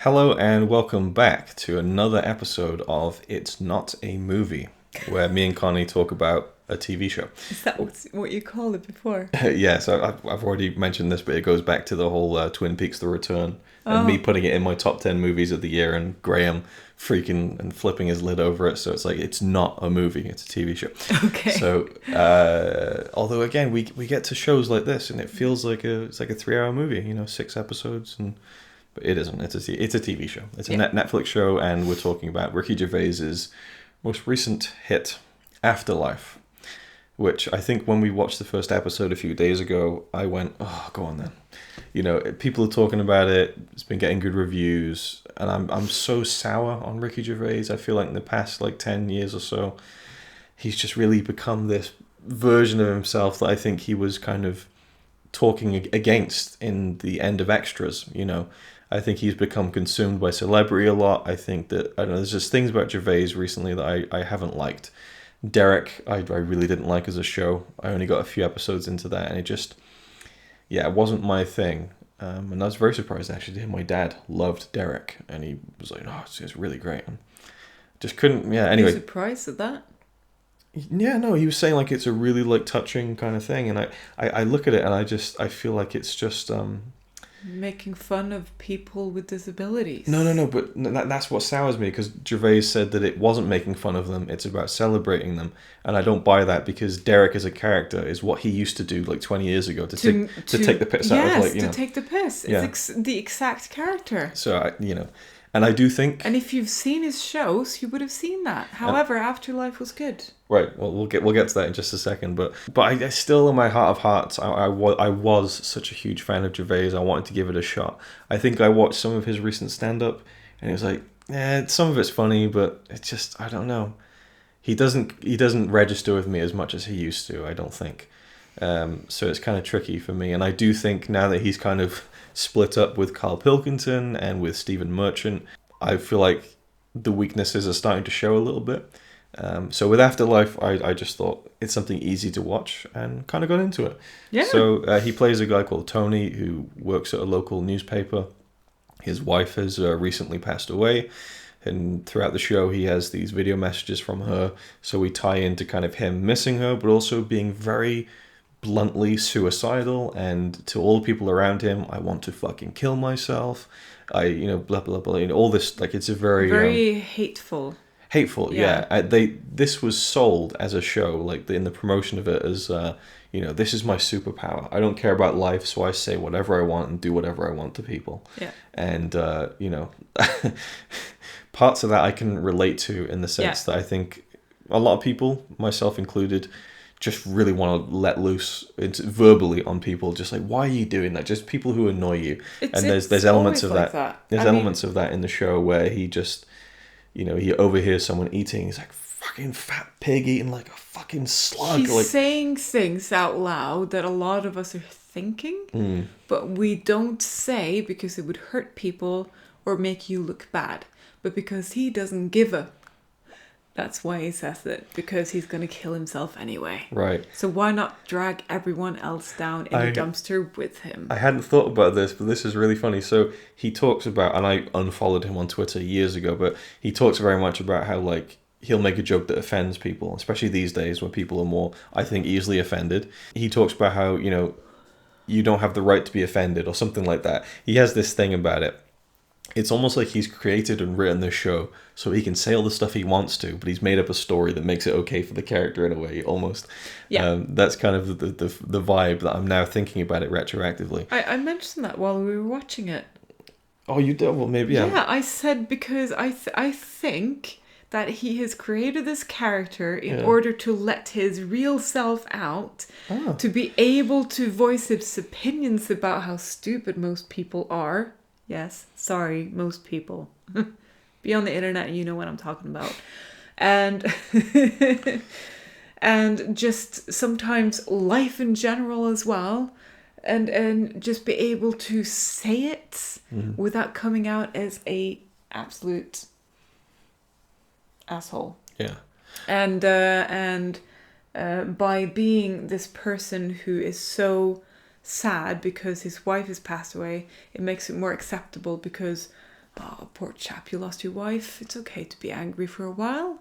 Hello and welcome back to another episode of It's Not a Movie, where me and Connie talk about a TV show. Is that what you called it before? Yeah, so I've already mentioned this, but it goes back to the whole Twin Peaks: The Return, and me putting it in my top 10 movies of the year, and Graham freaking and flipping his lid over it. So it's like, it's not a movie, it's a TV show. Okay. So, although again, we get to shows like this, and it feels like it's like a 3-hour movie, 6 episodes, but it isn't. It's a TV show. It's a Netflix show, and we're talking about Ricky Gervais's most recent hit, Afterlife, which I think when we watched the first episode a few days ago, I went, oh, go on then. People are talking about it. It's been getting good reviews, and I'm so sour on Ricky Gervais. I feel like in the past 10 years or so, he's just really become this version of himself that I think he was kind of talking against in the end of Extras. I think he's become consumed by celebrity a lot. I think that, I don't know, there's just things about Gervais recently that I haven't liked. Derek, I really didn't like as a show. I only got a few episodes into that, and it wasn't my thing. And I was very surprised actually to hear my dad loved Derek, and he was like, "Oh, it's really great." And just couldn't. Yeah. Anyway. Are you surprised at that? Yeah. No, he was saying it's a really touching kind of thing, and I look at it and I feel like it's just making fun of people with disabilities. No, but that's what sours me, because Gervais said that it wasn't making fun of them, it's about celebrating them, and I don't buy that, because Derek as a character is what he used to do 20 years ago to take the piss out of to take the piss. Yeah. It's the exact character. So and I do think, and if you've seen his shows, you would have seen that. However, Afterlife was good. Right. Well, we'll get to that in just a second. But I still, in my heart of hearts, I was such a huge fan of Gervais. I wanted to give it a shot. I think I watched some of his recent stand-up, and it was like, some of it's funny, but it's just, I don't know. He doesn't register with me as much as he used to, I don't think. So it's kind of tricky for me. And I do think now that he's kind of split up with Carl Pilkington and with Stephen Merchant, I feel like the weaknesses are starting to show a little bit. So with Afterlife, I just thought it's something easy to watch, and kind of got into it. Yeah. So he plays a guy called Tony who works at a local newspaper. His wife has recently passed away, and throughout the show he has these video messages from her. So we tie into kind of him missing her, but also being very bluntly suicidal, and to all the people around him, I want to fucking kill myself. Blah blah blah. All this, it's a very hateful. Hateful, yeah. This was sold as a show, in the promotion of it, as this is my superpower. I don't care about life, so I say whatever I want and do whatever I want to people. Yeah. And parts of that I can relate to, in the sense that I think a lot of people, myself included, just really want to let loose verbally on people, just why are you doing that? Just people who annoy you. And there's elements of that. There's elements of that in the show where he just, he overhears someone eating. He's like, fucking fat pig eating like a fucking slug. He's saying things out loud that a lot of us are thinking, but we don't say because it would hurt people or make you look bad. But because he doesn't give a... That's why he says it, because he's going to kill himself anyway. Right. So why not drag everyone else down in the dumpster with him? I hadn't thought about this, but this is really funny. So he talks about, and I unfollowed him on Twitter years ago, but he talks very much about how, he'll make a joke that offends people, especially these days when people are more, I think, easily offended. He talks about how, you don't have the right to be offended, or something like that. He has this thing about it. It's almost like he's created and written this show so he can say all the stuff he wants to, but he's made up a story that makes it okay for the character in a way, almost. Yeah. That's kind of the vibe that I'm now thinking about it retroactively. I mentioned that while we were watching it. Oh, you did? Well, maybe. Yeah, I said because I think that he has created this character in order to let his real self out, to be able to voice his opinions about how stupid most people are. Yes, sorry, most people. Be on the internet and you know what I'm talking about. And and just sometimes life in general as well. And just be able to say it without coming out as a absolute asshole. Yeah. And by being this person who is so sad because his wife has passed away, it makes it more acceptable because oh, poor chap, you lost your wife. It's okay to be angry for a while.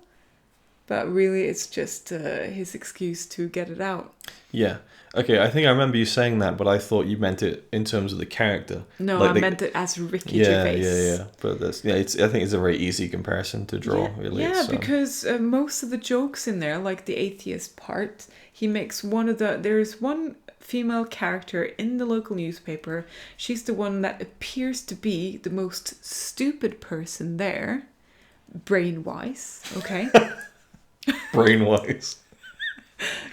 But really, it's just his excuse to get it out. Yeah. Okay, I think I remember you saying that, but I thought you meant it in terms of the character. No, I meant it as Ricky Gervais. Yeah. But I think it's a very easy comparison to draw, really. Yeah, because most of the jokes in there, like the atheist part, he makes there's one female character in the local newspaper. She's the one that appears to be the most stupid person there, brain-wise, okay? Brain-wise.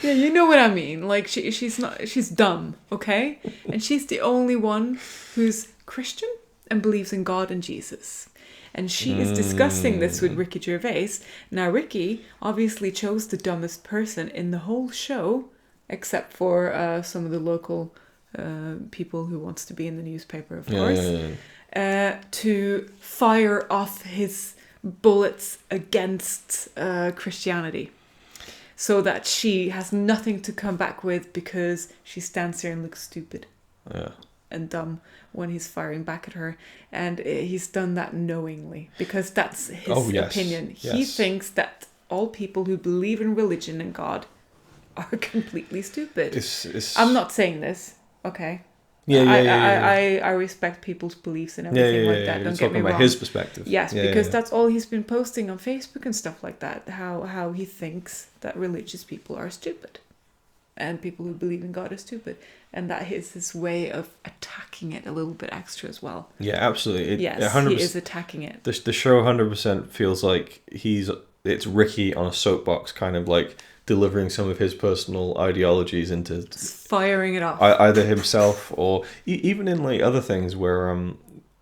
Yeah, you know what I mean. Like she's dumb, okay? And she's the only one who's Christian and believes in God and Jesus. And she is discussing this with Ricky Gervais. Now Ricky obviously chose the dumbest person in the whole show, except for some of the local people who wants to be in the newspaper, of course, to fire off his bullets against Christianity. So that she has nothing to come back with because she stands there and looks stupid and dumb when he's firing back at her. And he's done that knowingly because that's his opinion. Yes. He thinks that all people who believe in religion and God are completely stupid. I'm not saying this, okay? I respect people's beliefs and everything like that. Don't get me wrong. About his perspective. Yes, because that's all he's been posting on Facebook and stuff like that. How he thinks that religious people are stupid, and people who believe in God are stupid, and that is his way of attacking it a little bit extra as well. Yeah, absolutely. He is attacking it. The show 100% feels like it's Ricky on a soapbox, kind of like delivering some of his personal ideologies into firing it off either himself or even in like other things where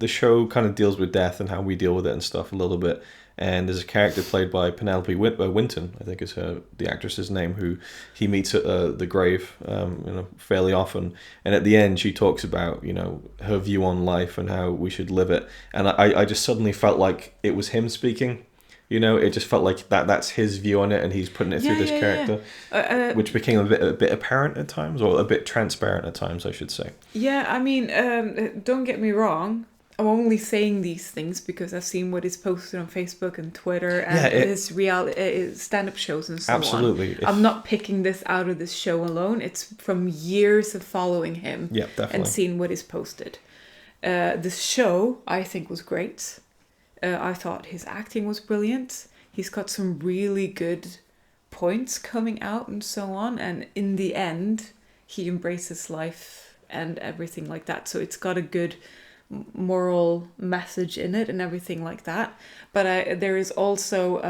the show kind of deals with death and how we deal with it and stuff a little bit. And there's a character played by Penelope Winton, I think is the actress's name, who he meets at the grave fairly often. And at the end, she talks about her view on life and how we should live it. And I just suddenly felt like it was him speaking. It just felt like that's his view on it, and he's putting it through this character, which became a bit apparent at times, or a bit transparent at times, I should say. Yeah, I mean, don't get me wrong. I'm only saying these things because I've seen what is posted on Facebook and Twitter and his stand-up shows and so on. Absolutely. I'm not picking this out of this show alone. It's from years of following him and seeing what is posted. This show, I think, was great. I thought his acting was brilliant. He's got some really good points coming out and so on. And in the end, he embraces life and everything like that. So it's got a good moral message in it and everything like that. But there is also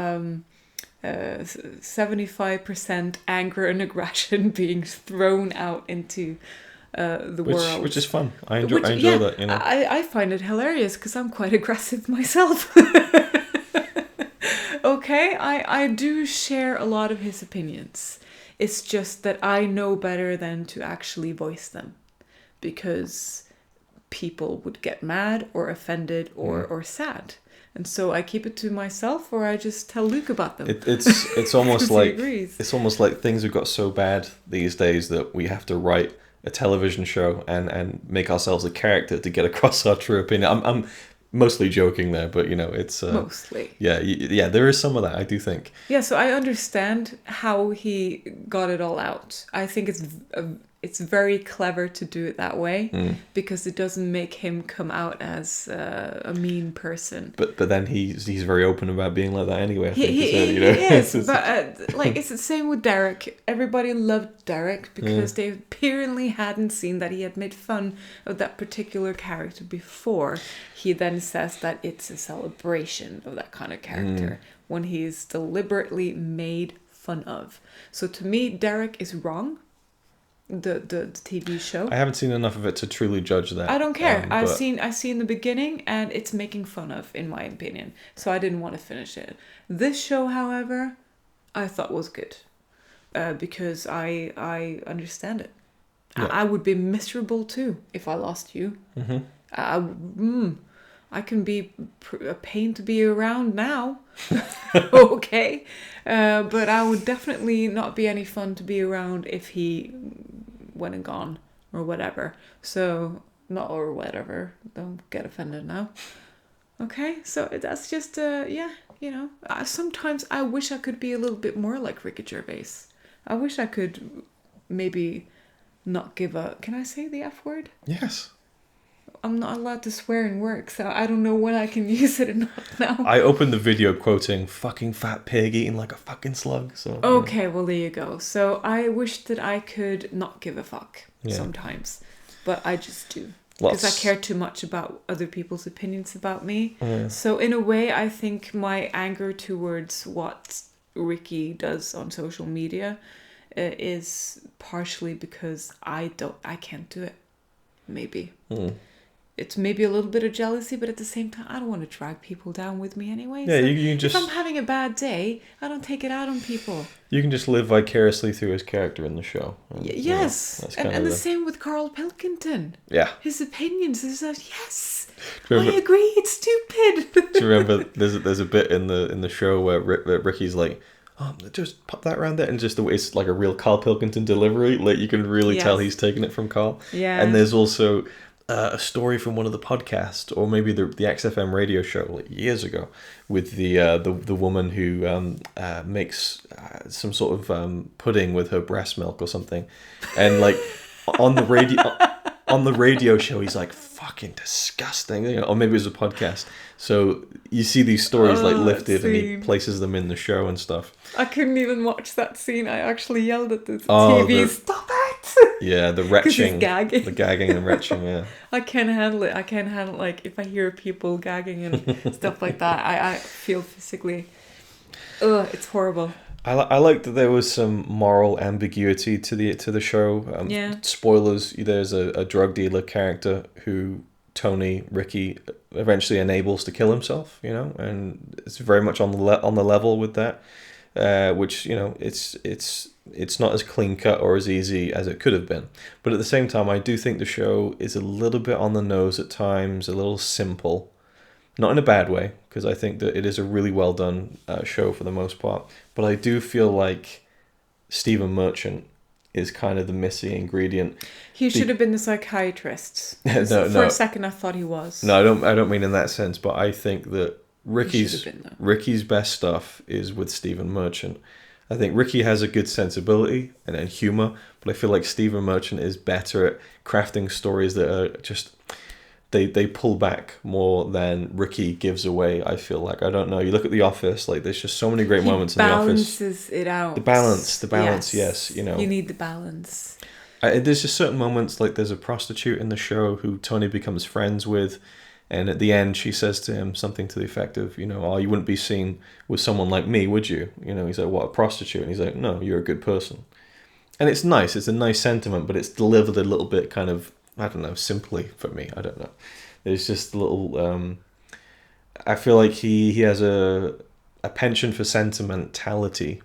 75% anger and aggression being thrown out into the world, which is fun. I enjoy that. I find it hilarious because I'm quite aggressive myself. Okay, I do share a lot of his opinions. It's just that I know better than to actually voice them, because people would get mad or offended or sad. And so I keep it to myself, or I just tell Luke about them. It's almost like things have got so bad these days that we have to write a television show and make ourselves a character to get across our true opinion. I'm mostly joking there, but it's mostly. Yeah, there is some of that, I do think. Yeah, so I understand how he got it all out. I think it's very clever to do it that way because it doesn't make him come out as a mean person. But then he's very open about being like that anyway. I think, he is, but it's the same with Derek. Everybody loved Derek because they apparently hadn't seen that he had made fun of that particular character before. He then says that it's a celebration of that kind of character when he's deliberately made fun of. So to me, Derek is wrong. The TV show. I haven't seen enough of it to truly judge that. I don't care. I've seen the beginning, and it's making fun of, in my opinion. So I didn't want to finish it. This show, however, I thought was good because I understand it. Yeah. I would be miserable too if I lost you. Mm-hmm. I can be a pain to be around now. Okay, but I would definitely not be any fun to be around if he went and gone or whatever. So, not or whatever. Don't get offended now. Okay, so that's just sometimes I wish I could be a little bit more like Ricky Gervais. I wish I could maybe not give a... Can I say the F word? Yes. I'm not allowed to swear in work, so I don't know when I can use it or not now. I opened the video quoting "fucking fat pig eating like a fucking slug." So okay, well there you go. So I wish that I could not give a fuck sometimes, but I just do. Because I care too much about other people's opinions about me. Yeah. So in a way, I think my anger towards what Ricky does on social media is partially because I can't do it. Maybe. It's maybe a little bit of jealousy, but at the same time, I don't want to drag people down with me anyway. Yeah, so you just... If I'm having a bad day, I don't take it out on people. You can just live vicariously through his character in the show. And, yes, and the same with Carl Pilkington. Yeah. His opinions is that, yes, I agree, it's stupid. Do you remember there's a bit in the show where Ricky's like, oh, just pop that around there, and just the way it's like a real Carl Pilkington delivery, like you can really tell he's taking it from Carl. Yeah. And there's also a story from one of the podcasts, or maybe the XFM radio show like years ago, with the woman who makes some sort of pudding with her breast milk or something, and like on the radio show he's like, fucking disgusting, or maybe it was a podcast. So you see these stories like lifted and he places them in the show and stuff. I couldn't even watch that scene. I actually yelled at the TV, stop it! Yeah, the retching. He's gagging. The gagging and retching, yeah. I can't handle it. I can't handle, like, if I hear people gagging and stuff like that, I feel physically... Ugh, it's horrible. I like that there was some moral ambiguity to the show. Spoilers, there's a drug dealer character who Ricky eventually enables to kill himself, and it's very much on the level with that, which, it's not as clean cut or as easy as it could have been. But at the same time, I do think the show is a little bit on the nose at times, a little simple. Not in a bad way, because I think that it is a really well done show for the most part. But I do feel like Stephen Merchant is kind of the missing ingredient. He should have been the psychiatrist. No, for a second I thought he was. No, I don't mean in that sense, but I think that Ricky's best stuff is with Stephen Merchant. I think Ricky has a good sensibility and humor, but I feel like Stephen Merchant is better at crafting stories that are just... They pull back more than Ricky gives away, I feel like. I don't know. You look at The Office, like there's just so many great moments in The Office. He balances it out. The balance, yes. You need the balance. There's just certain moments, like there's a prostitute in the show who Tony becomes friends with, and at the end she says to him something to the effect of, oh, you wouldn't be seen with someone like me, would you? He's like, what, a prostitute? And he's like, no, you're a good person. And it's nice. It's a nice sentiment, but it's delivered a little bit kind of, I don't know, simply for me. I don't know. There's just a little... I feel like he has a penchant for sentimentality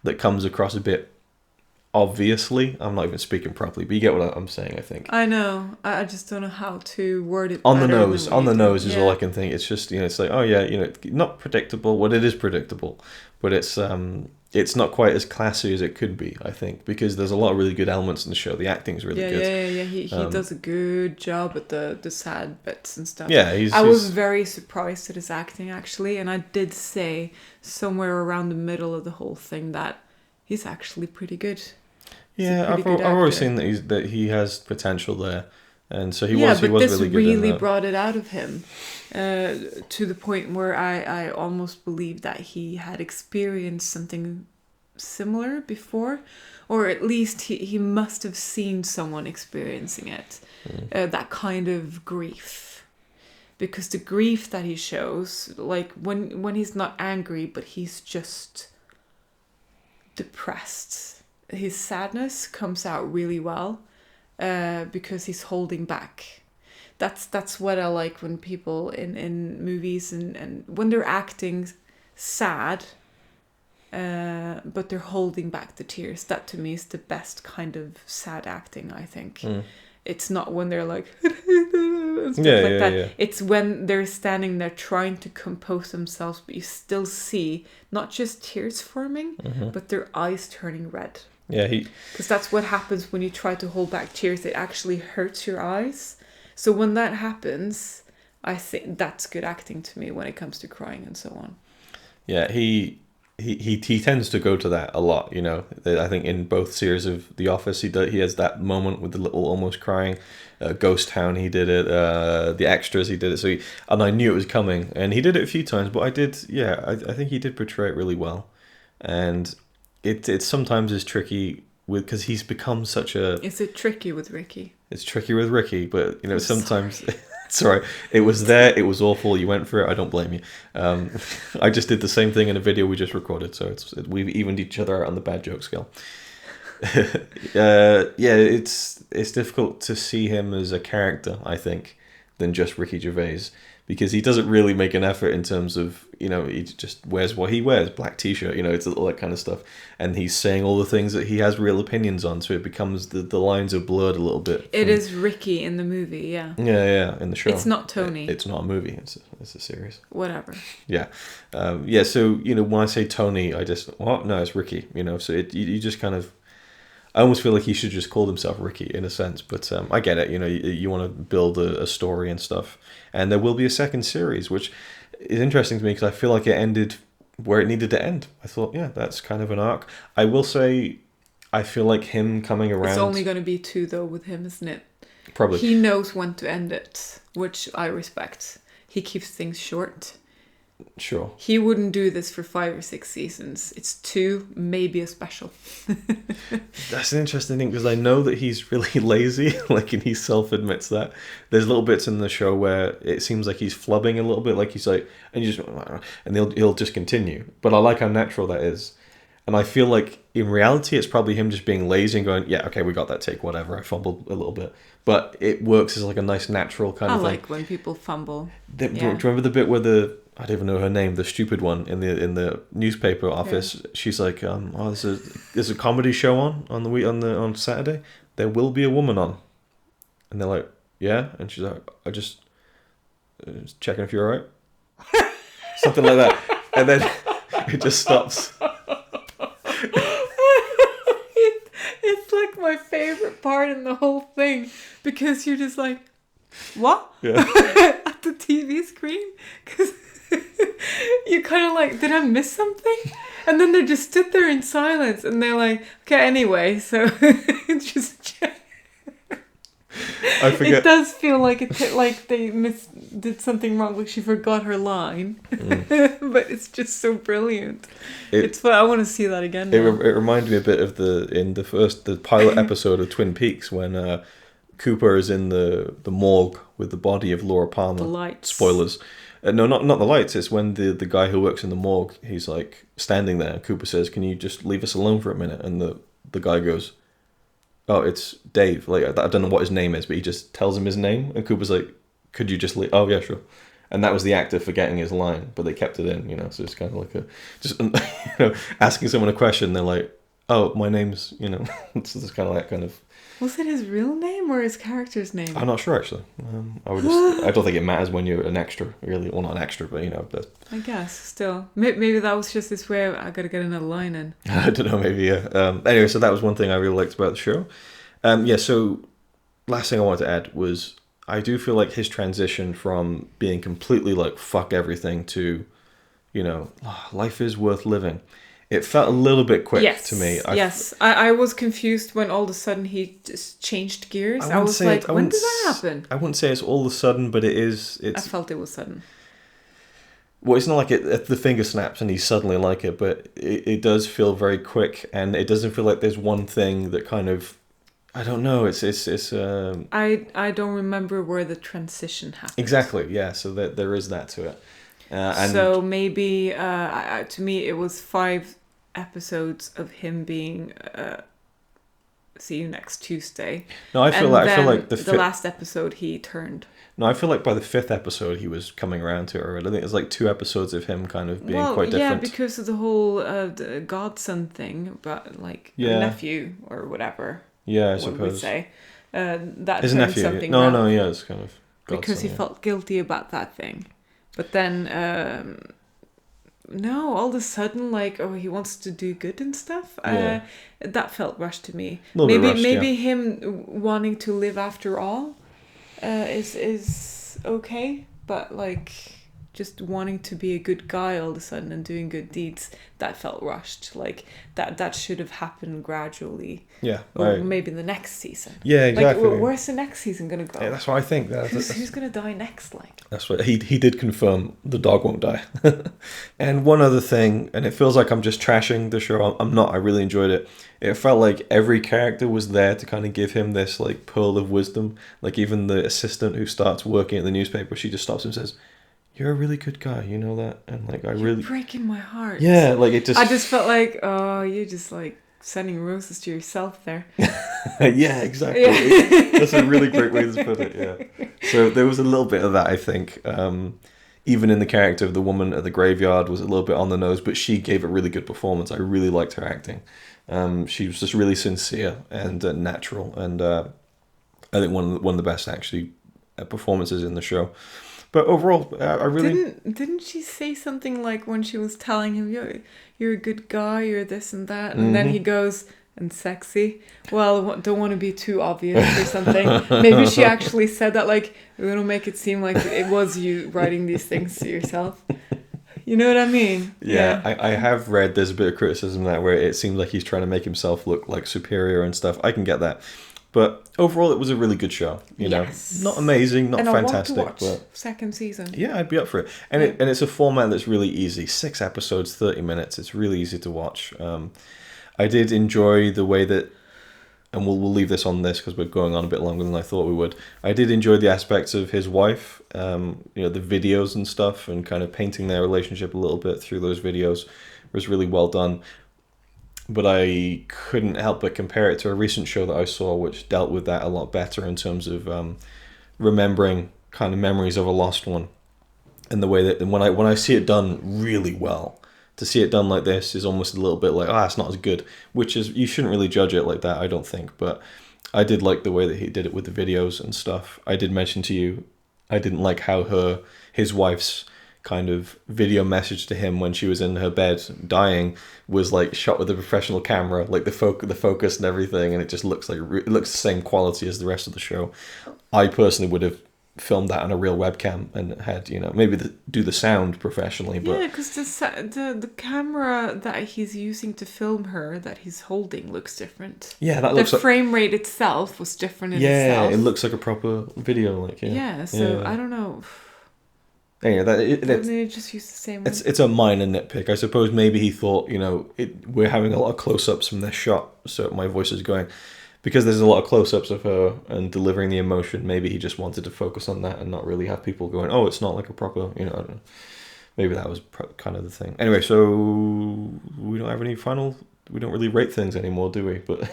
that comes across a bit obviously. I'm not even speaking properly, but you get what I'm saying, I think. I know. I just don't know how to word it. On the nose is all I can think. It's just, it's like, oh yeah, not predictable. Well, it is predictable, but it's not quite as classy as it could be, I think, because there's a lot of really good elements in the show. The acting's really good. Yeah. He does a good job at the sad bits and stuff. Yeah, I was very surprised at his acting, actually, and I did say somewhere around the middle of the whole thing that he's actually pretty good. Yeah, I've always seen that he has potential there, and so he was really good. This really brought it out of him. To the point where I almost believe that he had experienced something similar before, or at least he must have seen someone experiencing it, that kind of grief. Because the grief that he shows, like when he's not angry, but he's just depressed, his sadness comes out really well, because he's holding back. That's what I like when people in movies and when they're acting sad, but they're holding back the tears. That to me is the best kind of sad acting, I think. It's not when they're like stuff like that. Yeah. It's when they're standing there trying to compose themselves, but you still see not just tears forming, but their eyes turning red. Yeah, because that's what happens when you try to hold back tears. It actually hurts your eyes. So when that happens, I think that's good acting to me when it comes to crying and so on. Yeah, he tends to go to that a lot. You know, I think in both series of The Office, he has that moment with the little almost crying. Ghost Town, he did it. The Extras, he did it. And I knew it was coming, and he did it a few times. But I think he did portray it really well, and it sometimes is tricky because he's become such a. Is it tricky with Ricky? It's tricky with Ricky, but sometimes. Sorry, it was there. It was awful. You went for it. I don't blame you. I just did the same thing in a video we just recorded, so we've evened each other out on the bad joke scale. It's difficult to see him as a character, I think, than just Ricky Gervais, because he doesn't really make an effort in terms of, he just wears what he wears, black t-shirt, it's all that kind of stuff, and he's saying all the things that he has real opinions on, so it becomes the lines are blurred a little bit. It is Ricky in the movie, yeah. Yeah, in the show. It's not Tony. It's not a movie, it's a series. Whatever. Yeah. So, when I say Tony, I just, no, it's Ricky, so you just kind of, I almost feel like he should just call himself Ricky in a sense, but I get it. You want to build a story and stuff, and there will be a second series, which is interesting to me because I feel like it ended where it needed to end. I thought, yeah, that's kind of an arc. I will say, I feel like him coming around. It's only going to be 2 though with him, isn't it? Probably. He knows when to end it, which I respect. He keeps things short. Sure. He wouldn't do this for 5 or 6 seasons. It's 2, maybe a special. That's an interesting thing because I know that he's really lazy, and he self-admits that. There's little bits in the show where it seems like he's flubbing a little bit, like he's like, and he'll just continue. But I like how natural that is. And I feel like in reality, it's probably him just being lazy and going, yeah, okay, we got that take, whatever. I fumbled a little bit. But it works as like a nice natural kind of thing. I like when people fumble. Do you remember the bit where I don't even know her name, the stupid one in the newspaper office? Yeah. She's like, there's a comedy show on Saturday. There will be a woman on, and they're like, yeah, and she's like, I just checking if you're alright, something like that, and then it just stops. It's like my favorite part in the whole thing because you're just like, what? Yeah. At the TV screen, because. You kind of like, did I miss something? And then they just stood there in silence and they're like, okay, anyway, so just I forget. It does feel like they did something wrong, like she forgot her line. But it's just so brilliant. It's fun. I want to see that again now. It reminded me a bit of the pilot episode of Twin Peaks when Cooper is in the morgue with the body of Laura Palmer. The lights. Spoilers. No, not the lights. It's when the guy who works in the morgue, he's like standing there. And Cooper says, "Can you just leave us alone for a minute?" And the guy goes, "Oh, it's Dave." Like I don't know what his name is, but he just tells him his name. And Cooper's like, "Could you just leave?" "Oh yeah, sure." And that was the actor forgetting his line, but they kept it in. So it's kind of like asking someone a question. They're like, "Oh, my name's," it's kind of that kind of. Was it his real name or his character's name? I'm not sure actually. I don't think it matters when you're an extra, really. Well, not an extra, but But I guess still, maybe that was just this way. I gotta get another line in. I don't know, maybe yeah. Anyway, so that was one thing I really liked about the show. So last thing I wanted to add was I do feel like his transition from being completely like fuck everything to, life is worth living. It felt a little bit quick to me. I was confused when all of a sudden he just changed gears. I was like, when did that happen? I wouldn't say it's all of a sudden, but it is. I felt it was sudden. Well, it's not like the finger snaps and he's suddenly like it, but it does feel very quick, and it doesn't feel like there's one thing that kind of. I don't know. It's. I don't remember wwhere the transition happened. Exactly. Yeah. So there is that to it. So maybe to me it was 5 episodes of him being see you next Tuesday. No, I feel like the last episode he turned. No, I feel like by the 5th episode he was coming around to it already. I think it's like 2 episodes of him kind of being quite different. Yeah, because of the whole the godson thing, but like nephew or whatever. Yeah, I suppose. Would say that his nephew. Something No, yeah, it's kind of godson, because he felt guilty about that thing. But then, no, all of a sudden, he wants to do good and stuff. Yeah. That felt rushed to me. Maybe him wanting to live after all is okay. but like just wanting to be a good guy all of a sudden and doing good deeds, that felt rushed. Like that should have happened gradually. Yeah. Or maybe the next season. Yeah, exactly. Like, where's the next season gonna go? Yeah, that's what I think. Who's gonna die next? Like, that's what he did confirm. The dog won't die. And one other thing, and it feels like I'm just trashing the show. I'm not. I really enjoyed it. It felt like every character was there to kind of give him this like pearl of wisdom. Like even the assistant who starts working at the newspaper, she just stops him and says, "You're a really good guy, you know that?" And like You're breaking my heart. Yeah, like it just. I just felt like, oh, you're just like sending roses to yourself there. Yeah, exactly. Yeah. That's a really great way to put it. Yeah. So there was a little bit of that, I think. Even in the character of the woman at the graveyard was a little bit on the nose, but she gave a really good performance. I really liked her acting. She was just really sincere and natural, and I think one of the best actually performances in the show. But overall, I really didn't she say something like when she was telling him, "You're a good guy, you're this and that," and then he goes, "And sexy." Well, don't want to be too obvious or something. Maybe she actually said that, like, we want to make it seem like it was you writing these things to yourself. You know what I mean? Yeah. I have read there's a bit of criticism that where it seems like he's trying to make himself look like superior and stuff. I can get that. But overall, it was a really good show. You know, not amazing, not fantastic, I want to watch but second season. Yeah, I'd be up for it. And it's a format that's really easy. 6 episodes, 30 minutes. It's really easy to watch. I did enjoy the way that, and we'll leave this on this because we're going on a bit longer than I thought we would. I did enjoy the aspects of his wife, the videos and stuff, and kind of painting their relationship a little bit through those videos was really well done. But I couldn't help but compare it to a recent show that I saw, which dealt with that a lot better in terms of remembering kind of memories of a lost one, and the way that when I see it done really well. To see it done like this is almost a little bit like, it's not as good, which is, you shouldn't really judge it like that, I don't think. But I did like the way that he did it with the videos and stuff. I did mention to you, I didn't like how his wife's kind of video message to him when she was in her bed dying was like shot with a professional camera, like the focus and everything, and it just looks like it looks the same quality as the rest of the show. I personally would have filmed that on a real webcam and had maybe do the sound professionally, but because the camera that he's using to film her that he's holding looks different. Yeah, that looks the frame rate itself was different in itself. It looks like a proper video, like so I don't know. Anyway, they just use the same one. It's a minor nitpick, I suppose. Maybe he thought we're having a lot of close-ups from this shot, so my voice is going. Because there's a lot of close-ups of her and delivering the emotion, maybe he just wanted to focus on that and not really have people going, oh, it's not like a proper, I don't know. Maybe that was kind of the thing. Anyway, so we don't have any we don't really rate things anymore, do we? But,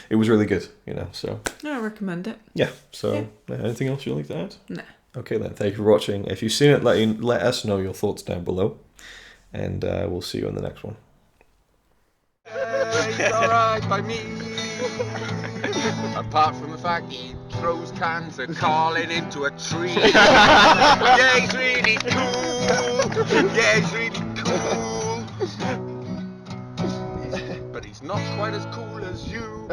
it was really good, so. No, I recommend it. Yeah, so anything else you'd like to add? No. Okay then, thank you for watching. If you've seen it, let us know your thoughts down below. And we'll see you in the next one. It's alright by me. Apart from the fact he throws cans and calling into a tree. Yeah, he's really cool. Yeah, he's really cool. But he's not quite as cool as you.